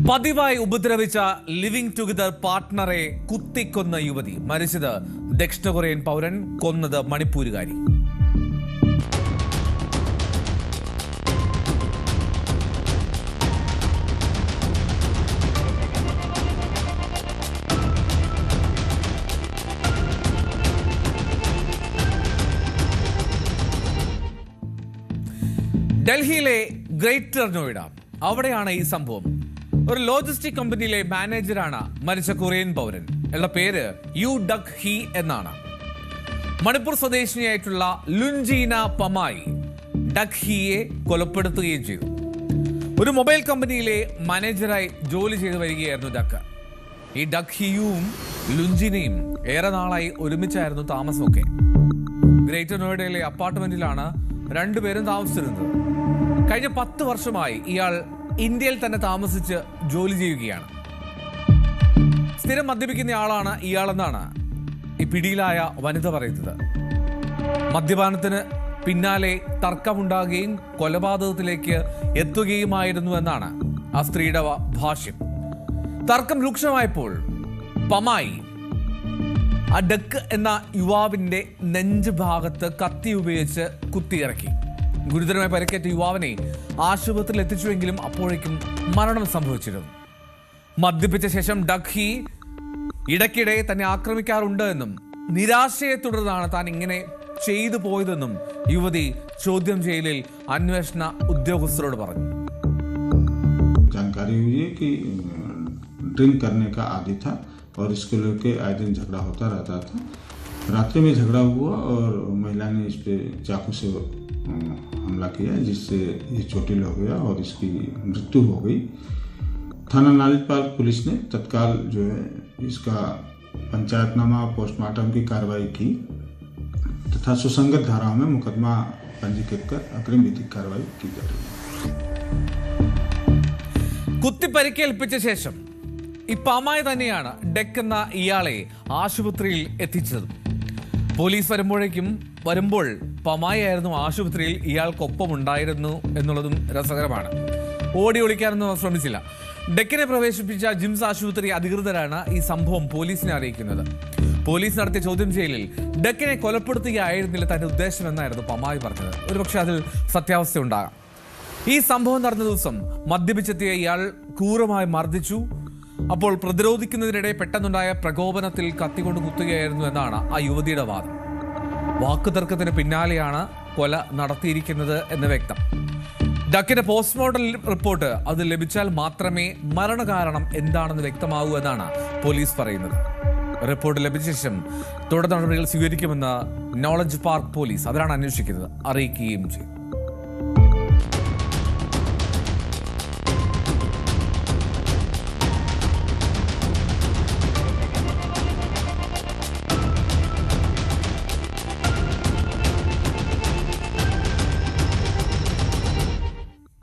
പതിവായി ഉപദ്രവിച്ച living together പാർട്ട്ണറെ കുത്തിക്കൊന്ന യുവതി മരിച്ചത് ദക്ഷിണ കൊറിയൻ പൗരൻ, കൊന്നത് മണിപ്പൂരുകാരി. ഡൽഹിയിലെ ഗ്രേറ്റർ നോയിഡ, അവിടെയാണ് ഈ സംഭവം. ഒരു ലോജിസ്റ്റിക് കമ്പനിയിലെ മാനേജറാണ് മരിച്ച കൊറിയൻ പൗരൻ. അയാളുടെ പേര് യു ഡക് ഹി എന്നാണ്. മണിപ്പൂർ സ്വദേശിനിയായിട്ടുള്ള ലുൻജീന പമായി ഡക് ഹിയെ കൊലപ്പെടുത്തുകയും ചെയ്തു. ഒരു മൊബൈൽ കമ്പനിയിലെ മാനേജറായി ജോലി ചെയ്തു വരികയായിരുന്നു ഡക്. ഈ ഡക് ഹിയും ലുൻജീനയും ഏറെ നാളായി ഒരുമിച്ചായിരുന്നു താമസമൊക്കെ. ഗ്രേറ്റർ നോയിഡയിലെ അപ്പാർട്ട്മെന്റിലാണ് രണ്ടുപേരും താമസിച്ചിരുന്നത്. കഴിഞ്ഞ 10 വർഷമായി ഇയാൾ ഇന്ത്യയിൽ തന്നെ താമസിച്ച് ജോലി ചെയ്യുകയാണ്. സ്ഥിരം മദ്യപിക്കുന്ന ആളാണ് ഇയാളെന്നാണ് ഈ പിടിയിലായ വനിത പറയുന്നത്. മദ്യപാനത്തിന് പിന്നാലെ തർക്കമുണ്ടാകുകയും കൊലപാതകത്തിലേക്ക് എത്തുകയുമായിരുന്നു എന്നാണ് ആ സ്ത്രീയുടെ ഭാഷ്യം. തർക്കം രൂക്ഷമായപ്പോൾ പമായി ആ ഡക്ക് എന്ന യുവാവിന്റെ നെഞ്ച് ഭാഗത്ത് കത്തി ഉപയോഗിച്ച് കുത്തിയിറക്കി. ഗുരുതരമായി പരിക്കേറ്റ യുവാവിനെ ആശുപത്രിയിൽ എത്തിച്ചുവെങ്കിലും അപ്പോഴേക്കും മരണം സംഭവിച്ചിരുന്നു. മദ്യപിച്ച ശേഷം ഡക് ഹി ഇടയ്ക്കിടെ തന്നെ ആക്രമിക്കാറുണ്ട് എന്നും നിരാശയെ തുടർന്നാണ് താൻ ഇങ്ങനെ ചെയ്തു പോയതെന്നും യുവതി ചോദ്യം ചെയ്യലിൽ അന്വേഷണ ഉദ്യോഗസ്ഥരോട് പറഞ്ഞു. जानकारी हुई है कि ड्रिंक करने का आदी था और इसको लेके आए दिन झगड़ा होता रहता था. रात्रि में झगड़ा हुआ और महिला ने इस पे चाकू से हमला किया, जिससे ये चोटिल हो गया और इसकी मृत्यु हो गई. थाना नालिपाल पुलिस ने तत्काल जो है इसका पंचायतनामा पोस्टमार्टम की कार्रवाई की तथा सुसंगत धाराओं में मुकदमा पंजीकृत कर अग्रिम विधिक कार्रवाई की जा रही है. കുത്തിപ്പരിക്കേൽപ്പിച്ച ശേഷം ഈ പമായി തന്നെയാണ് ഡെക്ക് എന്ന ഇയാളെ ആശുപത്രിയിൽ എത്തിച്ചത്. പോലീസ് വരുമ്പോൾ പമായി ആയിരുന്നു ആശുപത്രിയിൽ ഇയാൾക്കൊപ്പം ഉണ്ടായിരുന്നു എന്നുള്ളതും രസകരമാണ്. ഓടി ഒളിക്കാനൊന്നും ശ്രമിച്ചില്ല. ഡെക്കിനെ പ്രവേശിപ്പിച്ച ജിംസ് ആശുപത്രി അധികൃതരാണ് ഈ സംഭവം പോലീസിനെ അറിയിക്കുന്നത്. പോലീസ് നടത്തിയ ചോദ്യം ചെയ്യലിൽ ഡെക്കിനെ കൊലപ്പെടുത്തുകയായിരുന്നില്ല തന്റെ ഉദ്ദേശം എന്നായിരുന്നു പമായി പറഞ്ഞത്. ഒരുപക്ഷെ അതിൽ സത്യാവസ്ഥ ഉണ്ടാകാം. ഈ സംഭവം നടന്ന ദിവസം മദ്യപിച്ചെത്തിയ ഇയാൾ ക്രൂരമായി മർദ്ദിച്ചു. അപ്പോൾ പ്രതിരോധിക്കുന്നതിനിടെ പെട്ടെന്നുണ്ടായ പ്രകോപനത്തിൽ കത്തിക്കൊണ്ട് കുത്തുകയായിരുന്നു എന്നാണ് ആ യുവതിയുടെ വാദം. വാക്കുതർക്കത്തിന് പിന്നാലെയാണ് കൊല നടത്തിയിരിക്കുന്നത് എന്ന് വ്യക്തം. ഡക്കിന്റെ പോസ്റ്റ്മോർട്ടം റിപ്പോർട്ട് അത് ലഭിച്ചാൽ മാത്രമേ മരണകാരണം എന്താണെന്ന് വ്യക്തമാകൂ എന്നാണ് പോലീസ് പറയുന്നത്. റിപ്പോർട്ട് ലഭിച്ച ശേഷം തുടർ നടപടികൾ സ്വീകരിക്കുമെന്ന് നോളജ് പാർക്ക് പോലീസ്, അവരാണ് അന്വേഷിക്കുന്നത്, അറിയിക്കുകയും ചെയ്തു.